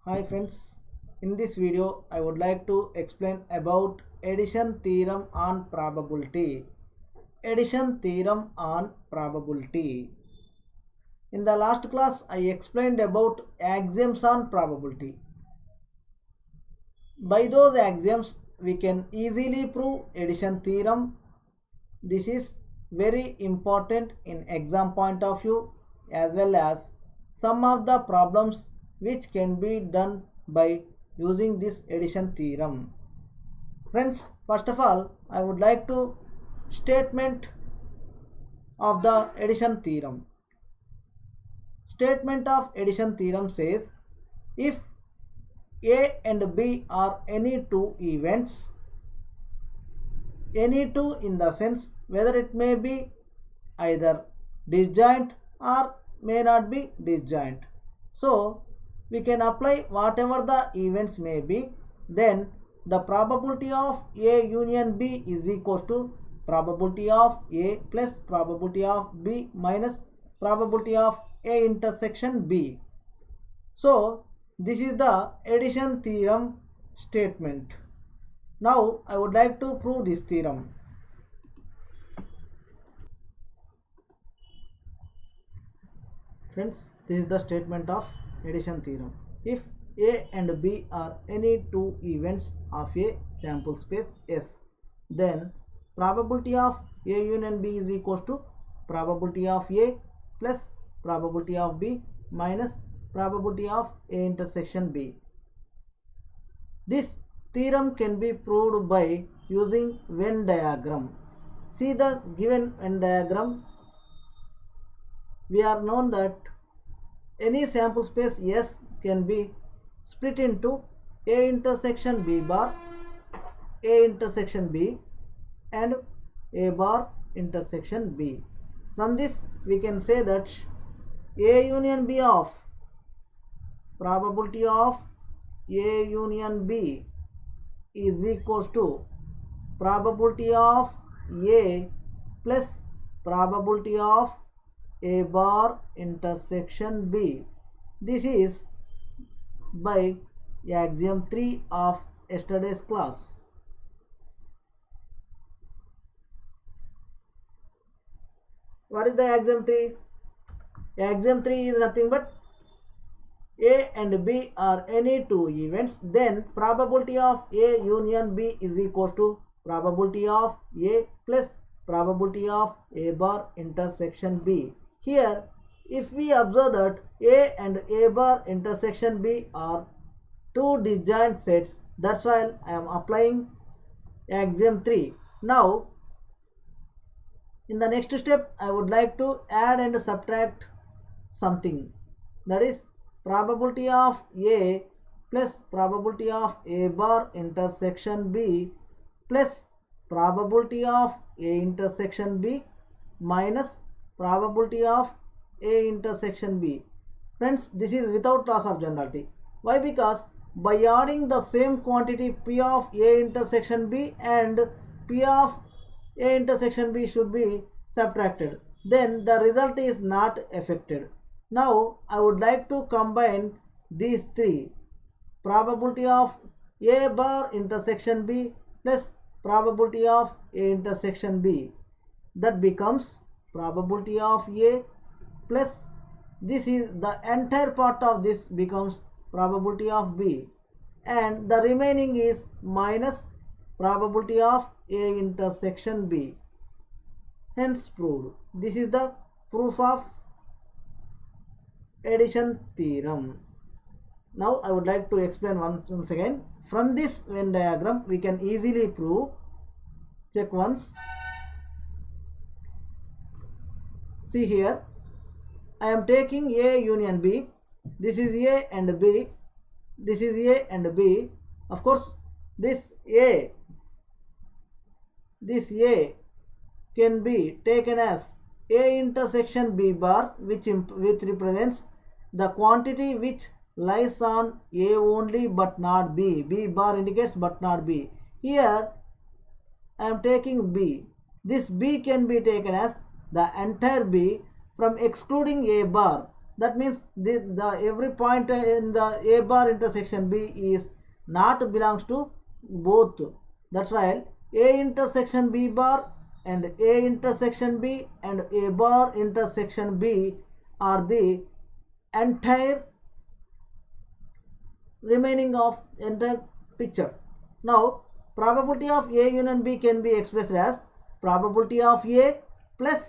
Hi friends, in this video I would like to explain about addition theorem on probability. Addition theorem on probability. In the last class I explained about axioms on probability. By those axioms we can easily prove addition theorem. This is very important in exam point of view as well as some of the problems which can be done by using this addition theorem. Friends, first of all I would like to statement of the addition theorem. Statement of addition theorem says if A and B are any two events, any two in the sense whether it may be either disjoint or may not be disjoint. So we can apply whatever the events may be, then the probability of A union B is equals to probability of A plus probability of B minus probability of A intersection B. So this is the addition theorem statement. Now I would like to prove this theorem. Friends, this is the statement of addition theorem. If A and B are any two events of a sample space S, then probability of A union B is equals to probability of A plus probability of B minus probability of A intersection B. This theorem can be proved by using Venn diagram. See the given Venn diagram. We are known that any sample space S can be split into A intersection B bar, A intersection B and A bar intersection B. From this we can say that A union B of probability of A union B is equals to probability of A plus probability of A bar intersection B. This is by axiom 3 of yesterday's class. What is the axiom 3? Axiom 3 is nothing but A and B are any two events, then probability of A union B is equals to probability of A plus probability of A bar intersection B. Here if we observe that A and A bar intersection B are two disjoint sets, that's why I am applying axiom 3. Now in the next step I would like to add and subtract something, that is probability of A plus probability of A bar intersection B plus probability of A intersection B minus probability of A intersection B. Friends, this is without loss of generality. Why? Because by adding the same quantity P of A intersection B and P of A intersection B should be subtracted, then the result is not affected. Now I would like to combine these three, probability of A bar intersection B plus probability of A intersection B, that becomes probability of A plus this is the entire part of this becomes probability of B and the remaining is minus probability of A intersection B. Hence proved. This is the proof of addition theorem. Now I would like to explain once again. From this Venn diagram we can easily prove. Check once. See here, I am taking A union B. This is A and B. This is A and B. Of course, this A can be taken as A intersection B bar, which represents the quantity which lies on A only but not B. B bar indicates but not B. Here I am taking B. This B can be taken as the entire B from excluding A bar. That means the every point in the A bar intersection B is not belongs to both. That's why A intersection B bar and A intersection B and A bar intersection B are the entire remaining of entire picture. Now probability of A union B can be expressed as probability of A plus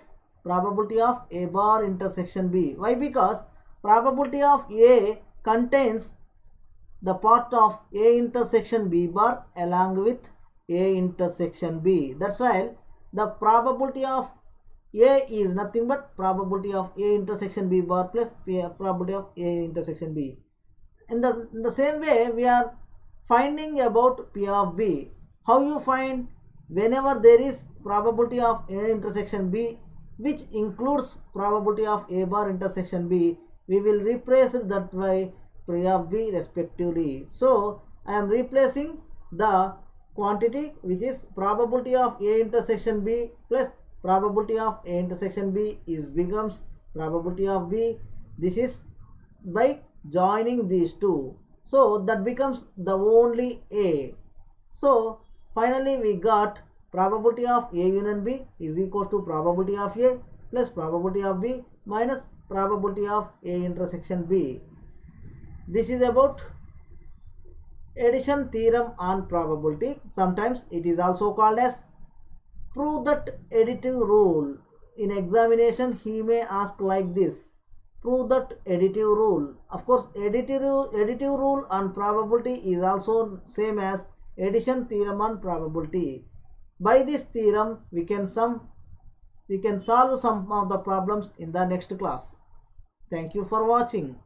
probability of A bar intersection B. Why? Because probability of A contains the part of A intersection B bar along with A intersection B. That's why the probability of A is nothing but probability of A intersection B bar plus probability of A intersection B. In the same way, we are finding about P of B. How you find? Whenever there is probability of A intersection B which includes probability of A bar intersection B, we will replace that by P of B respectively. So I am replacing the quantity which is probability of A intersection B plus probability of A intersection B is becomes probability of B. This is by joining these two. So that becomes the only A. So finally we got probability of A union B is equal to probability of A plus probability of B minus probability of A intersection B. This is about addition theorem on probability. Sometimes it is also called as prove that additive rule. In examination he may ask like this: prove that additive rule. Of course additive rule on probability is also same as addition theorem on probability. By this theorem we can solve some of the problems in the next class. Thank you for watching.